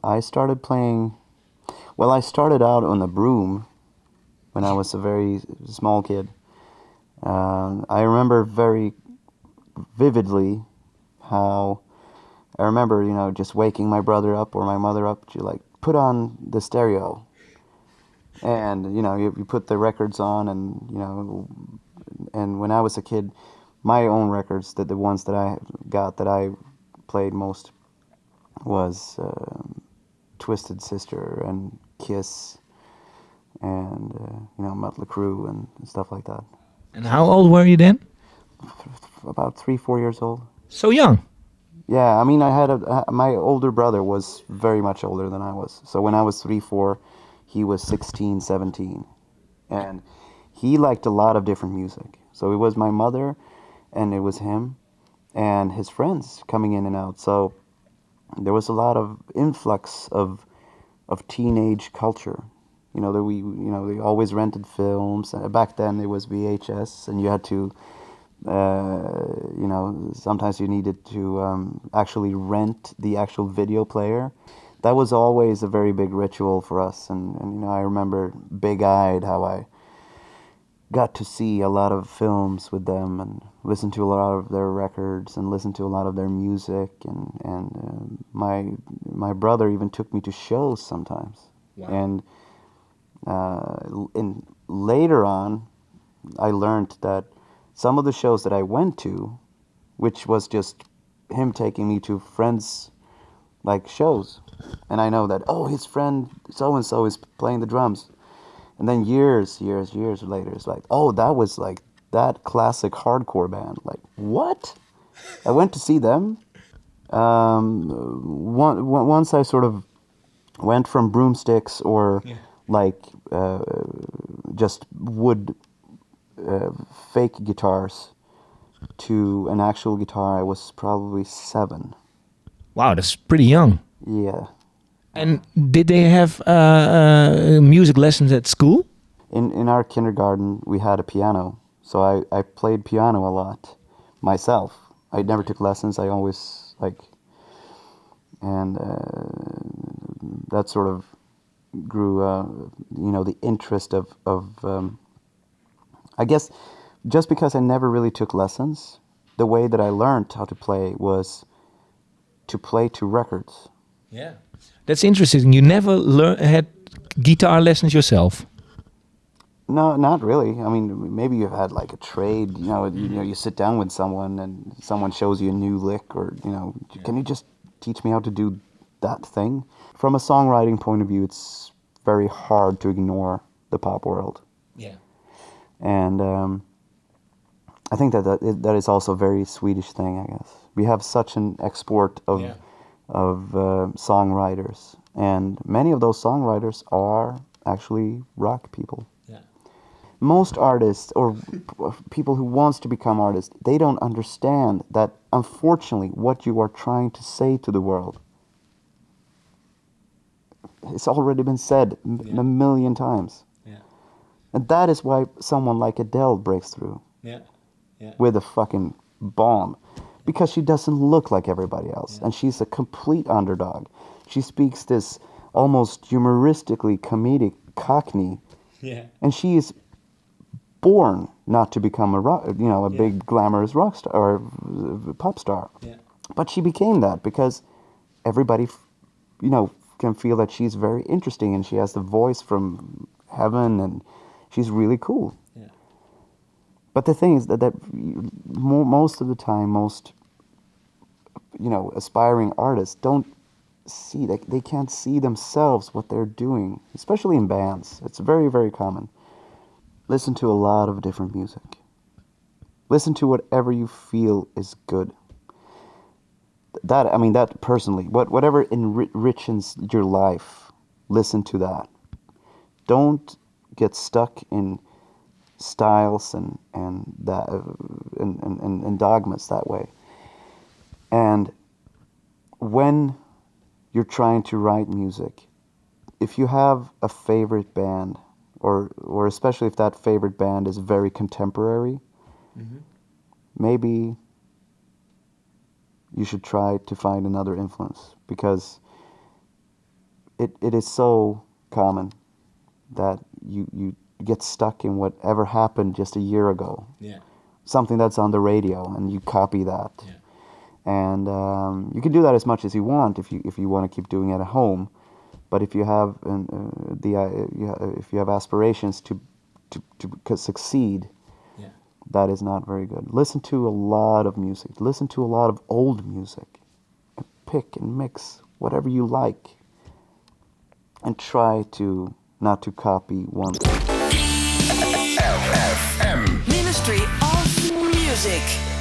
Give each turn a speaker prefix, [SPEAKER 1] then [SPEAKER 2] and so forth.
[SPEAKER 1] I started playing. Well, I started out on the broom when I was a very small kid. I remember very vividly how I remember, just waking my brother up or my mother up to like put on the stereo, and you put the records on, and and when I was a kid, my own records, the ones that I got that I played most was Twisted Sister and Kiss and Mötley Crüe and stuff like that.
[SPEAKER 2] And how old were you then?
[SPEAKER 1] About 3-4 years old.
[SPEAKER 2] So young.
[SPEAKER 1] Yeah, I mean, my older brother was very much older than I was. So when I was 3-4, he was 16, 17, and he liked a lot of different music. So it was my mother, and it was him, and his friends coming in and out. So there was a lot of influx of teenage culture. That they always rented films. Back then it was VHS, and you had to, sometimes you needed to actually rent the actual video player. That was always a very big ritual for us, and I remember big-eyed how I got to see a lot of films with them and listen to a lot of their records and listen to a lot of their music, and my brother even took me to shows sometimes.
[SPEAKER 2] Wow.
[SPEAKER 1] And later on, I learned that some of the shows that I went to, which was just him taking me to friends like shows, and I know that his friend so and so is playing the drums. And then years later, it's like, that was like that classic hardcore band. Like, what? I went to see them. Once I sort of went from broomsticks or like just wood fake guitars to an actual guitar, I was probably 7.
[SPEAKER 2] Wow, that's pretty young.
[SPEAKER 1] Yeah.
[SPEAKER 2] And did they have music lessons at school?
[SPEAKER 1] In our kindergarten, we had a piano, so I played piano a lot myself. I never took lessons. I always and that sort of grew, the interest of I guess just because I never really took lessons, the way that I learned how to play was to play to records.
[SPEAKER 2] Yeah. That's interesting. You never had guitar lessons yourself?
[SPEAKER 1] No, not really. I mean, maybe you've had like a trade. You sit down with someone and someone shows you a new lick, or can you just teach me how to do that thing? From a songwriting point of view, it's very hard to ignore the pop world.
[SPEAKER 2] Yeah.
[SPEAKER 1] And I think that is also a very Swedish thing, I guess. We have such an export of songwriters, and many of those songwriters are actually rock people.
[SPEAKER 2] Yeah.
[SPEAKER 1] Most artists or people who wants to become artists, they don't understand that, unfortunately, what you are trying to say to the world, it's already been said a million times.
[SPEAKER 2] Yeah.
[SPEAKER 1] And that is why someone like Adele breaks through with a fucking bomb. Because she doesn't look like everybody else. And she's a complete underdog. She speaks this almost humoristically comedic Cockney.
[SPEAKER 2] Yeah.
[SPEAKER 1] And she is born not to become a big glamorous rock star or pop star.
[SPEAKER 2] Yeah.
[SPEAKER 1] But she became that because everybody, can feel that she's very interesting and she has the voice from heaven and she's really cool.
[SPEAKER 2] Yeah.
[SPEAKER 1] But the thing is that most of the time, most aspiring artists don't see, they can't see themselves what they're doing, especially in bands. It's very, very common. Listen to a lot of different music. Listen to whatever you feel is good. That personally, whatever enriches your life, listen to that. Don't get stuck in styles and that and dogmas that way. And when you're trying to write music, if you have a favorite band, or especially if that favorite band is very contemporary, maybe you should try to find another influence, because it is so common that you get stuck in whatever happened just a year ago.
[SPEAKER 2] Yeah.
[SPEAKER 1] Something that's on the radio, and you copy that.
[SPEAKER 2] Yeah.
[SPEAKER 1] And you can do that as much as you want if you want to keep doing it at home. But if you have if you have aspirations to succeed,
[SPEAKER 2] Yeah.
[SPEAKER 1] that is not very good. Listen to a lot of music. Listen to a lot of old music. And pick and mix whatever you like, and try to not to copy one thing.
[SPEAKER 3] Ministry of Music.